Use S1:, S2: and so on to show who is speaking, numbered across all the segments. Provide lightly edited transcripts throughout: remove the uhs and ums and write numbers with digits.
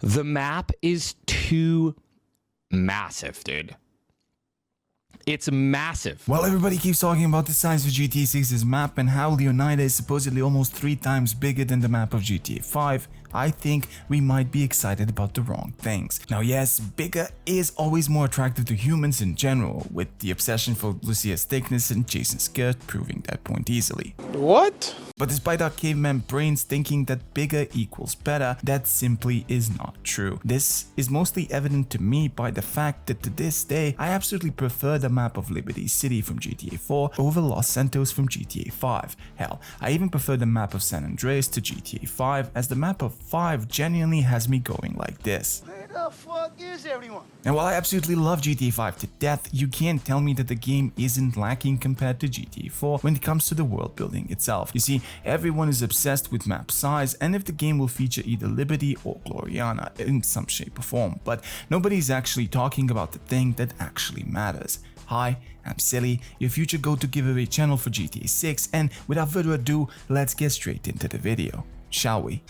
S1: The map is too massive, dude. It's massive.
S2: While everybody keeps talking about the size of GTA 6's map and how Leonida is supposedly almost 3 times bigger than the map of GTA 5, I think we might be excited about the wrong things. Now yes, bigger is always more attractive to humans in general, with the obsession for Lucia's thickness and Jason's skirt proving that point easily.
S3: What?
S2: But despite our caveman brains thinking that bigger equals better, that simply is not true. This is mostly evident to me by the fact that to this day, I absolutely prefer the map of Liberty City from GTA 4 over Los Santos from GTA 5. Hell, I even prefer the map of San Andreas to GTA 5, as the map of 5 genuinely has me going like this.
S3: Where the fuck is everyone?
S2: And while I absolutely love GTA 5 to death, you can't tell me that the game isn't lacking compared to GTA 4 when it comes to the world building itself. You see, everyone is obsessed with map size and if the game will feature either Liberty or Gloriana in some shape or form, but nobody's actually talking about the thing that actually matters. Hi, I'm Silly, your future go-to giveaway channel for GTA 6, and without further ado, let's get straight into the video, shall we?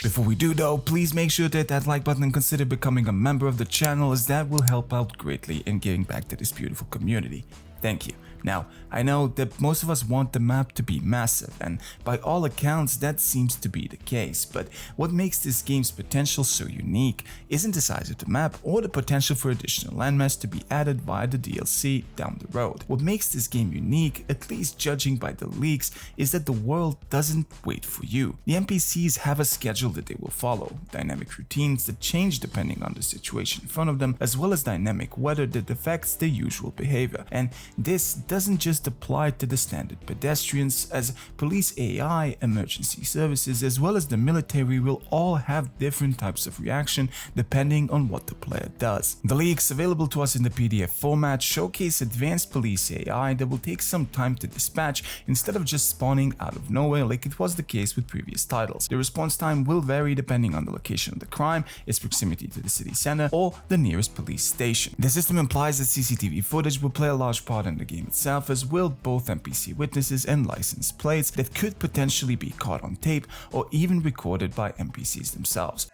S2: Before we do though, please make sure to hit that like button and consider becoming a member of the channel, as that will help out greatly in giving back to this beautiful community. Thank you. Now, I know that most of us want the map to be massive, and by all accounts that seems to be the case, but what makes this game's potential so unique isn't the size of the map or the potential for additional landmass to be added via the DLC down the road. What makes this game unique, at least judging by the leaks, is that the world doesn't wait for you. The NPCs have a schedule that they will follow, dynamic routines that change depending on the situation in front of them, as well as dynamic weather that affects their usual behavior, and this doesn't just apply to the standard pedestrians, as police AI, emergency services, as well as the military will all have different types of reaction depending on what the player does. The leaks available to us in the PDF format showcase advanced police AI that will take some time to dispatch instead of just spawning out of nowhere like it was the case with previous titles. The response time will vary depending on the location of the crime, its proximity to the city center, or the nearest police station. The system implies that CCTV footage will play a large part in the game itself, as will both NPC witnesses and license plates that could potentially be caught on tape or even recorded by NPCs themselves.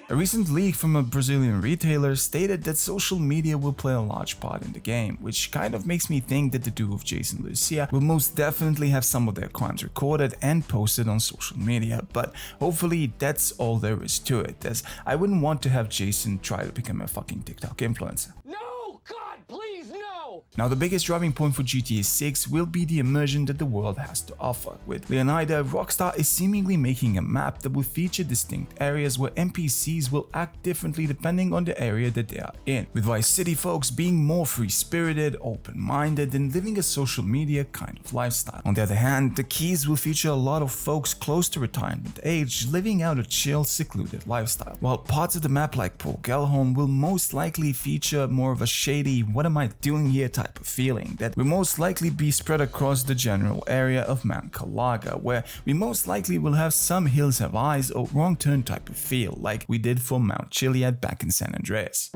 S2: A recent leak from a Brazilian retailer stated that social media will play a large part in the game, which kind of makes me think that the duo of Jason and Lucia will most definitely have some of their crimes recorded and posted on social media, but hopefully that's all there is to it, as I wouldn't want to have Jason try to become a fucking TikTok influencer. Now, the biggest driving point for GTA 6 will be the immersion that the world has to offer. With Leonida, Rockstar is seemingly making a map that will feature distinct areas where NPCs will act differently depending on the area that they are in, with Vice City folks being more free-spirited, open-minded, and living a social media kind of lifestyle. On the other hand, the Keys will feature a lot of folks close to retirement age living out a chill, secluded lifestyle, while parts of the map like Port Gellhorn will most likely feature more of a shady, what am I doing here type of feeling that will most likely be spread across the general area of Mount Calaga, where we most likely will have some hills have eyes or wrong turn type of feel like we did for Mount Chiliad back in San Andreas.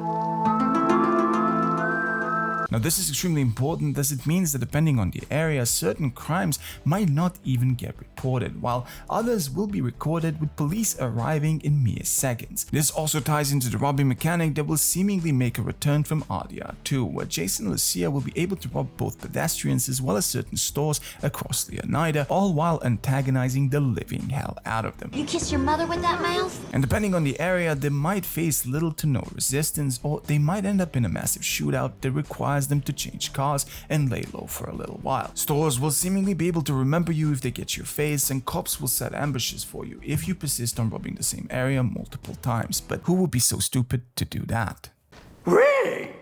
S2: Now this is extremely important, as it means that depending on the area, certain crimes might not even get reported, while others will be recorded with police arriving in mere seconds. This also ties into the robbing mechanic that will seemingly make a return from RDR2, where Jason and Lucia will be able to rob both pedestrians as well as certain stores across Leonida, all while antagonizing the living hell out of them.
S4: You kiss your mother with that mouth?
S2: And depending on the area, they might face little to no resistance, or they might end up in a massive shootout that requires them to change cars and lay low for a little while. Stores will seemingly be able to remember you if they get your face, and cops will set ambushes for you if you persist on robbing the same area multiple times. But who would be so stupid to do that?
S5: Ray!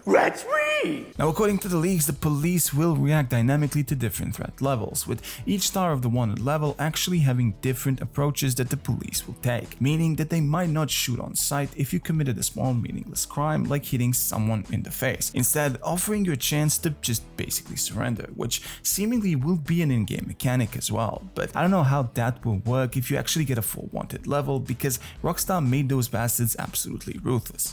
S5: That's me!
S2: Now, according to the leaks, the police will react dynamically to different threat levels, with each star of the wanted level actually having different approaches that the police will take, meaning that they might not shoot on sight if you committed a small meaningless crime like hitting someone in the face, instead offering you a chance to just basically surrender, which seemingly will be an in-game mechanic as well. But I don't know how that will work if you actually get a full wanted level, because Rockstar made those bastards absolutely ruthless.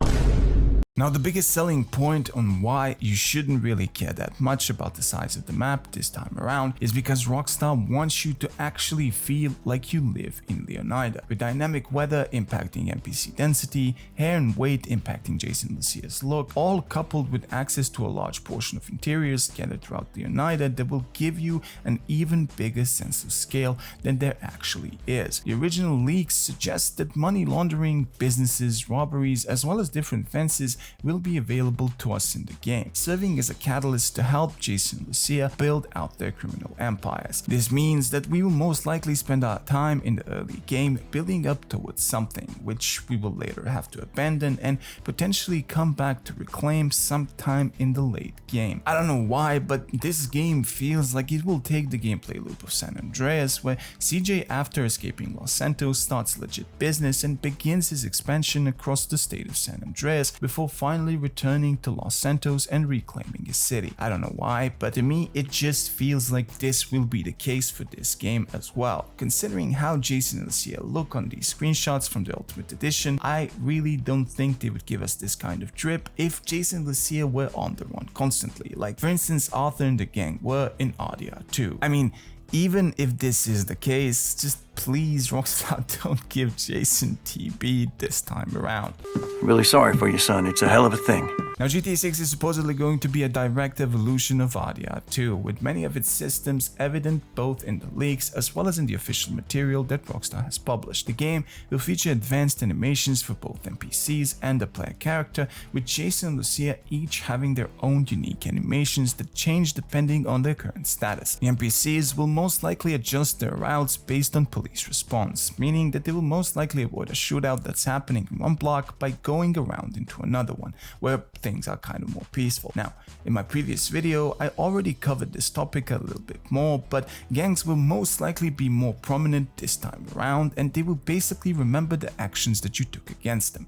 S2: Now, the biggest selling point on why you shouldn't really care that much about the size of the map this time around is because Rockstar wants you to actually feel like you live in Leonida, with dynamic weather impacting NPC density, hair and weight impacting Jason Lucia's look, all coupled with access to a large portion of interiors scattered throughout Leonida that will give you an even bigger sense of scale than there actually is. The original leaks suggest that money laundering, businesses, robberies, as well as different fences will be available to us in the game, serving as a catalyst to help Jason and Lucia build out their criminal empires. This means that we will most likely spend our time in the early game building up towards something, which we will later have to abandon and potentially come back to reclaim sometime in the late game. I don't know why, but this game feels like it will take the gameplay loop of San Andreas, where CJ, after escaping Los Santos, starts legit business and begins his expansion across the state of San Andreas before finally returning to Los Santos and reclaiming his city. I don't know why, but to me it just feels like this will be the case for this game as well. Considering how Jason and Lucia look on these screenshots from the Ultimate Edition, I really don't think they would give us this kind of drip if Jason and Lucia were on the run constantly, like for instance Arthur and the gang were in RDR2. I mean, even if this is the case, just please Rockstar, don't give Jason TB this time around.
S5: Really sorry for you, son. It's a hell of a thing.
S2: Now, GTA 6 is supposedly going to be a direct evolution of RDR2, with many of its systems evident both in the leaks as well as in the official material that Rockstar has published. The game will feature advanced animations for both NPCs and the player character, with Jason and Lucia each having their own unique animations that change depending on their current status. The NPCs will most likely adjust their routes based on police response, meaning that they will most likely avoid a shootout that's happening in one block by going around into another one, where things are kind of more peaceful. Now, in my previous video, I already covered this topic a little bit more, but gangs will most likely be more prominent this time around, and they will basically remember the actions that you took against them.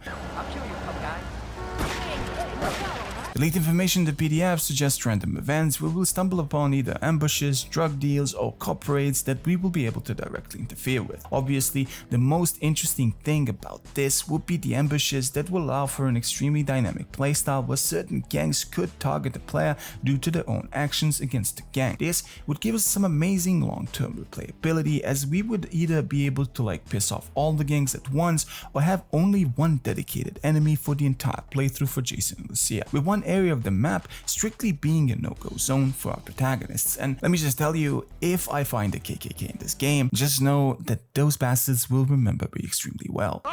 S2: The leaked information in the PDF suggests random events where we'll stumble upon either ambushes, drug deals, or cop raids that we will be able to directly interfere with. Obviously, the most interesting thing about this would be the ambushes that will allow for an extremely dynamic playstyle where certain gangs could target the player due to their own actions against the gang. This would give us some amazing long-term replayability, as we would either be able to piss off all the gangs at once or have only one dedicated enemy for the entire playthrough for Jason and Lucia, with one area of the map strictly being a no-go zone for our protagonists. And let me just tell you, if I find a KKK in this game, just know that those bastards will remember me extremely well.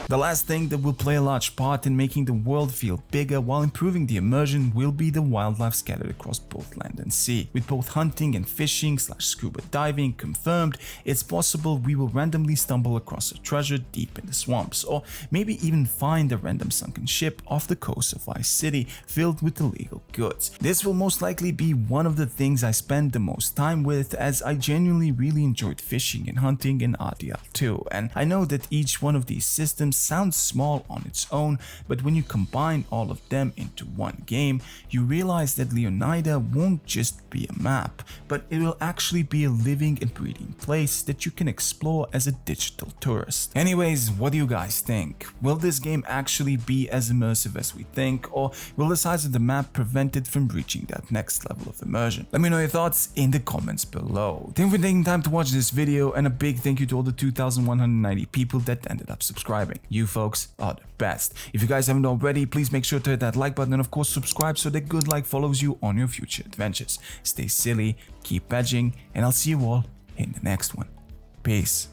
S2: The last thing that will play a large part in making the world feel bigger while improving the immersion will be the wildlife scattered across both land and sea. With both hunting and fishing / scuba diving confirmed, it's possible we will randomly stumble across a treasure deep in the swamps, or maybe even find a random sunken ship off the coast of Vice City filled with illegal goods. This will most likely be one of the things I spend the most time with, as I genuinely really enjoyed fishing and hunting in RDR2, and I know that each one of these systems sounds small on its own, but when you combine all of them into one game, you realize that Leonida won't just be a map, but it will actually be a living and breathing place that you can explore as a digital tourist. Anyways, what do you guys think? Will this game actually be as immersive as we think, or will the size of the map prevent it from reaching that next level of immersion? Let me know your thoughts in the comments below. Thank you for taking time to watch this video, and a big thank you to all the 2,190 people that ended up subscribing. You folks are the best. If you guys haven't already, please make sure to hit that like button and of course subscribe so that good luck follows you on your future adventures. Stay silly, keep badging, and I'll see you all in the next one. Peace.